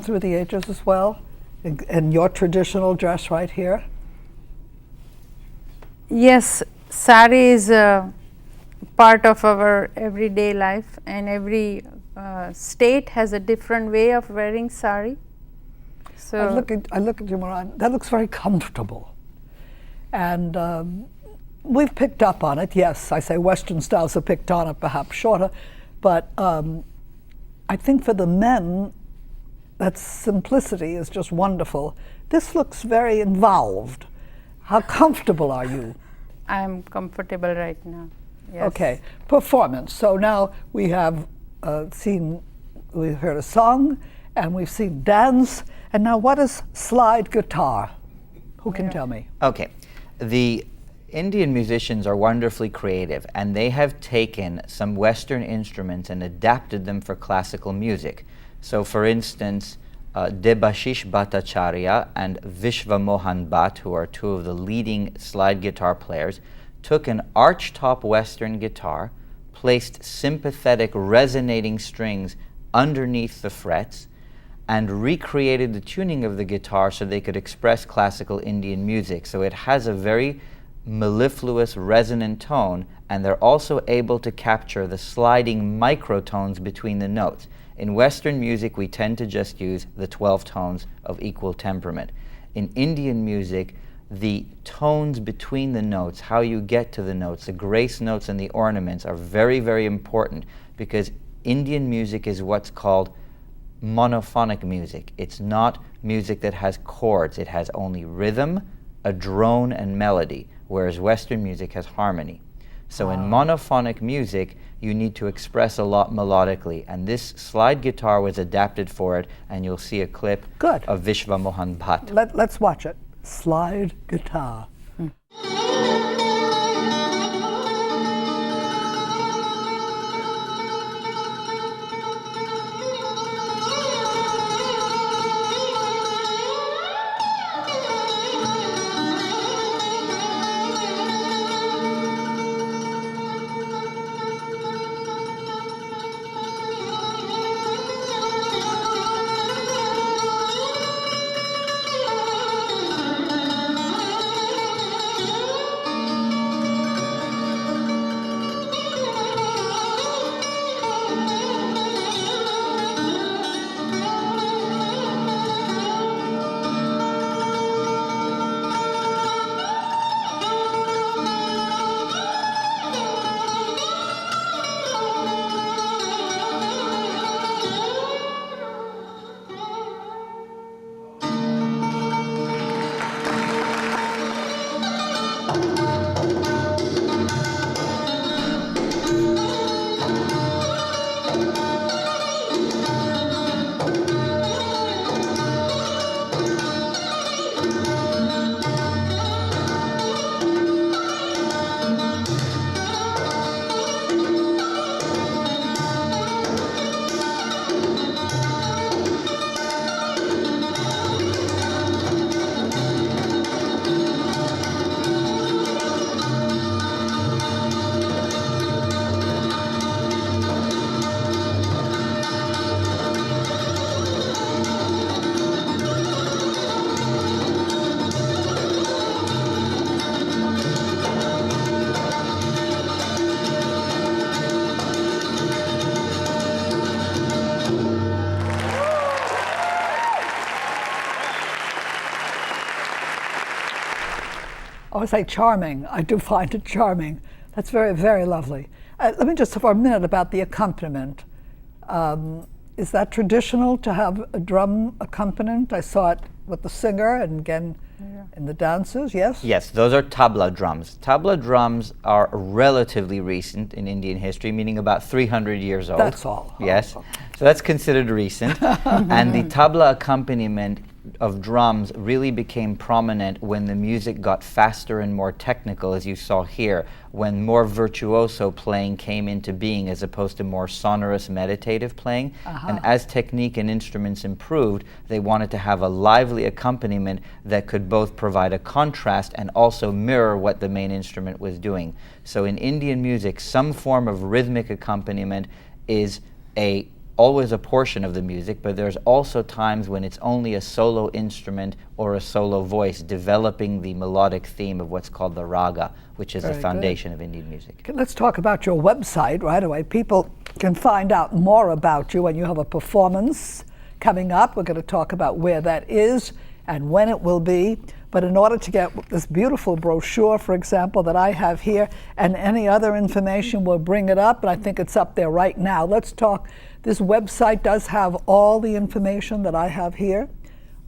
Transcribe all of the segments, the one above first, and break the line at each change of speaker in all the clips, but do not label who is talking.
through the ages as well, in your traditional dress right here?
Yes, sari is a part of our everyday life, and every state has a different way of wearing sari. So
I look at you, Moran. That looks very comfortable, and we've picked up on it. Yes, I say Western styles have picked on it, perhaps shorter, but I think for the men, that simplicity is just wonderful. This looks very involved. How comfortable are you?
I'm comfortable right now. Yes.
Okay, performance. So now we have we've heard a song, and we've seen dance, and now what is slide guitar? Who can tell me?
Okay, the Indian musicians are wonderfully creative, and they have taken some Western instruments and adapted them for classical music. So for instance, Debashish Bhattacharya and Vishva Mohan Bhatt, who are two of the leading slide guitar players, took an archtop Western guitar, placed sympathetic resonating strings underneath the frets, and recreated the tuning of the guitar so they could express classical Indian music. So it has a very mellifluous, resonant tone, and they're also able to capture the sliding microtones between the notes. In Western music, we tend to just use the 12 tones of equal temperament. In Indian music, the tones between the notes, how you get to the notes, the grace notes and the ornaments are very, very important, because Indian music is what's called monophonic music. It's not music that has chords. It has only rhythm, a drone, and melody, whereas Western music has harmony. So in monophonic music, you need to express a lot melodically, and this slide guitar was adapted for it, and you'll see a clip of Vishva Mohan Bhatt.
Let's watch it. Slide guitar. I would say charming. I do find it charming. That's very, very lovely. Let me just, for a minute, about the accompaniment. Is that traditional to have a drum accompaniment? I saw it with the singer and again in the dances, yes?
Yes, those are tabla drums. Tabla drums are relatively recent in Indian history, meaning about 300 years old.
That's all.
Yes, so that's considered recent. And the tabla accompaniment of drums really became prominent when the music got faster and more technical, as you saw here, when more virtuoso playing came into being as opposed to more sonorous meditative playing. And as technique and instruments improved, they wanted to have a lively accompaniment that could both provide a contrast and also mirror what the main instrument was doing. So in Indian music, some form of rhythmic accompaniment is a always a portion of the music, but there's also times when it's only a solo instrument or a solo voice developing the melodic theme of what's called the raga, which is the
Very
foundation of Indian music.
Okay, let's talk about your website right away. People can find out more about you when you have a performance coming up. We're going to talk about where that is and when it will be. But in order to get this beautiful brochure, for example, that I have here, and any other information, we'll bring it up, and I think it's up there right now. Let's talk. This website does have all the information that I have here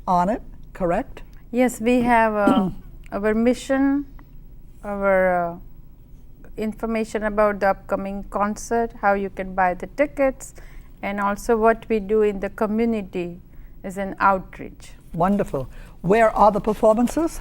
on it, correct?
Yes, we have our mission, our information about the upcoming concert, how you can buy the tickets, and also what we do in the community as an outreach.
Wonderful. Where are the performances?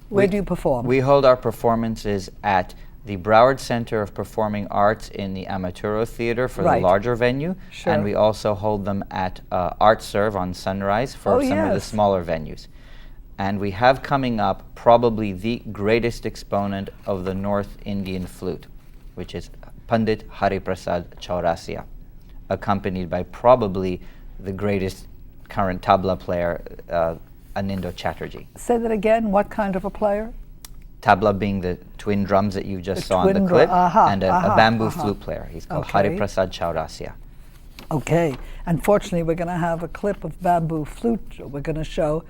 Where do you perform?
We hold our performances at the Broward Center of Performing Arts in the Amaturo Theater for the larger venue,
Sure.
and we also hold them at Art Serve on Sunrise for some of the
yes.
smaller venues. And we have coming up probably the greatest exponent of the North Indian flute, which is Pandit Hariprasad Chaurasia, accompanied by probably the greatest current tabla player, Anindo Chatterjee.
Say that again. What kind of a player?
Tabla being the twin drums that you just
The
saw in the
twin
clip,
drum,
and a bamboo flute player. He's called
Okay.
Hariprasad Chaurasia.
Okay. Unfortunately, we're going to have a clip of bamboo flute we're going to show,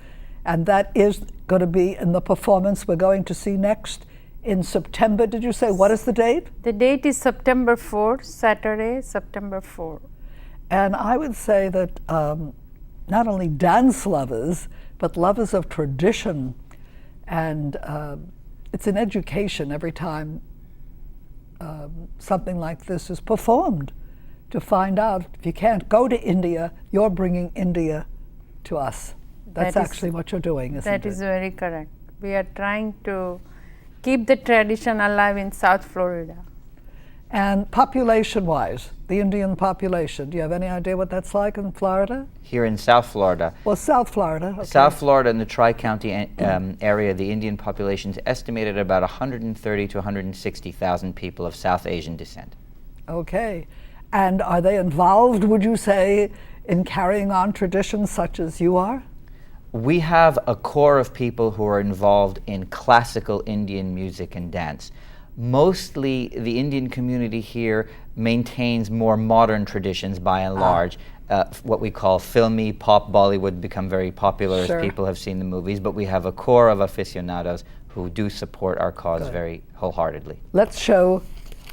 and that is going to be in the performance we're going to see next in September. Did you say what is the date?
The date is September 4, Saturday, September 4.
And I would say that not only dance lovers, but lovers of tradition, and it's an education every time something like this is performed, to find out if you can't go to India, you're bringing India to us. That's
That is-
actually what you're doing, isn't it?
That is very correct. We are trying to keep the tradition alive in South Florida.
And population-wise, the Indian population, do you have any idea what that's like in Florida?
Here in South Florida,
Well, South Florida. Okay.
South Florida and the Tri-County area, the Indian population is estimated at about 130 to 160,000 people of South Asian descent.
Okay. And are they involved, would you say, in carrying on traditions such as you are?
We have a core of people who are involved in classical Indian music and dance. Mostly the Indian community here maintains more modern traditions by and large. What we call filmy pop Bollywood become very popular
Sure.
as people have seen the movies, but we have a core of aficionados who do support our cause
Good.
very wholeheartedly.
Let's show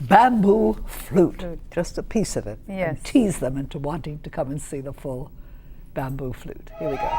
bamboo flute, just a piece of it, and
Yes.
tease them into wanting to come and see the full bamboo flute. Here we go.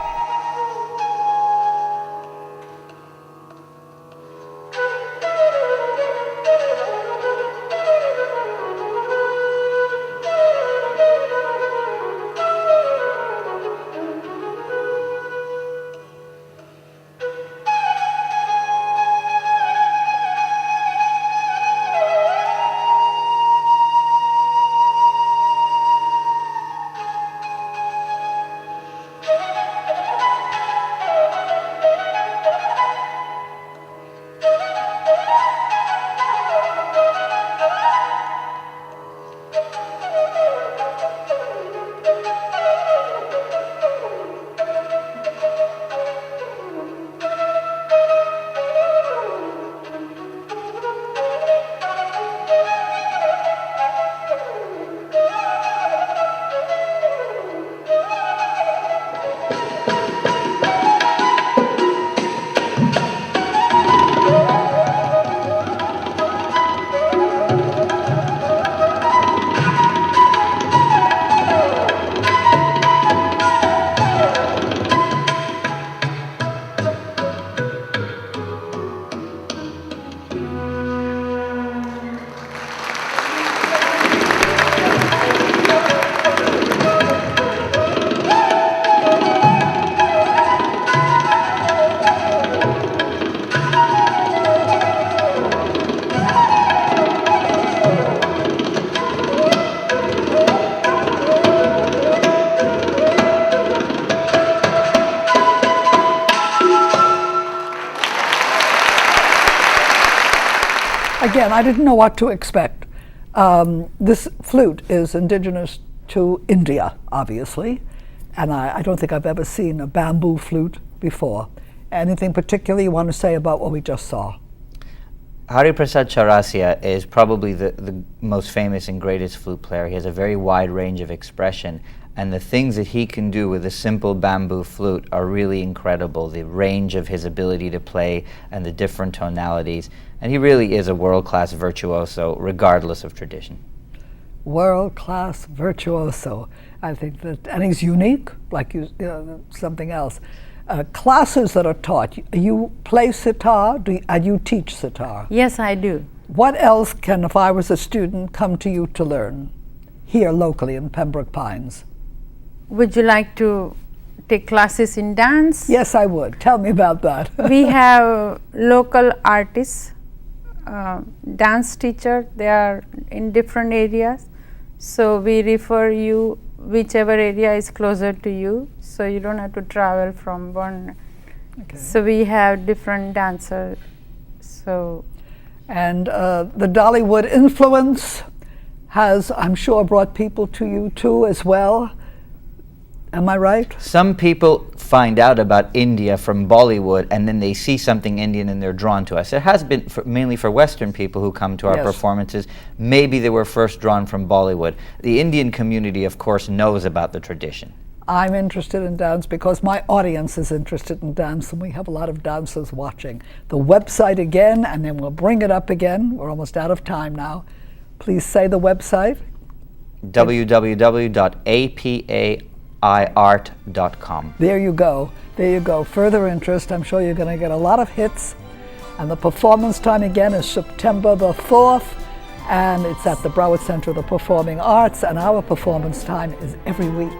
Again, I didn't know what to expect. This flute is indigenous to India, obviously, and I don't think I've ever seen a bamboo flute before. Anything particular you want to say about what we just saw?
Hari Prasad Chaurasia is probably the most famous and greatest flute player. He has a very wide range of expression, and the things that he can do with a simple bamboo flute are really incredible. The range of his ability to play and the different tonalities, and he really is a world-class virtuoso regardless of tradition.
World-class virtuoso. I think that, and he's unique, like something else. Classes that are taught, you play sitar, and you teach sitar.
Yes, I do.
What else can, if I was a student, come to you to learn here locally in Pembroke Pines?
Would you like to take classes in dance?
Yes, I would. Tell me about that.
We have local artists, dance teacher. They are in different areas. So we refer you whichever area is closer to you, so you don't have to travel from one.
Okay.
So we have different dancers. So,
and the Dollywood influence has, I'm sure, brought people to you too as well. Am I right?
Some people find out about India from Bollywood, and then they see something Indian and they're drawn to us. It has been mainly for Western people who come to our
Yes.
performances. Maybe they were first drawn from Bollywood. The Indian community, of course, knows about the tradition.
I'm interested in dance because my audience is interested in dance, and we have a lot of dancers watching. The website again, and then we'll bring it up again. We're almost out of time now. Please say the website.
www.apaiart.com.
There you go. There you go. Further interest. I'm sure you're going to get a lot of hits. And the performance time again is September the 4th, and it's at the Broward Center of the Performing Arts, and our performance time is every week.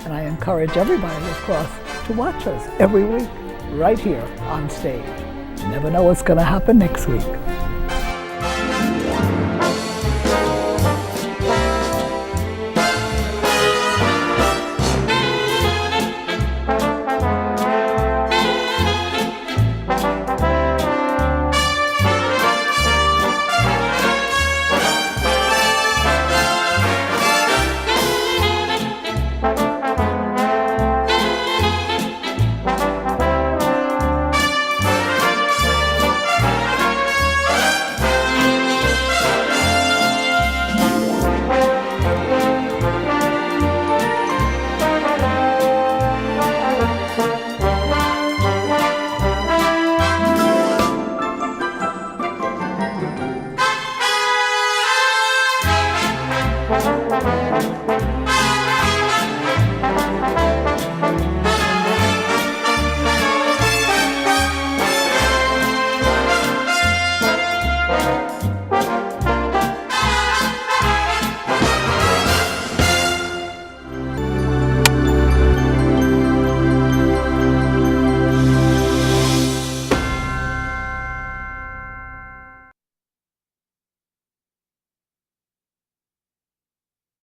And I encourage everybody, of course, to watch us every week right here on stage. You never know what's going to happen next week.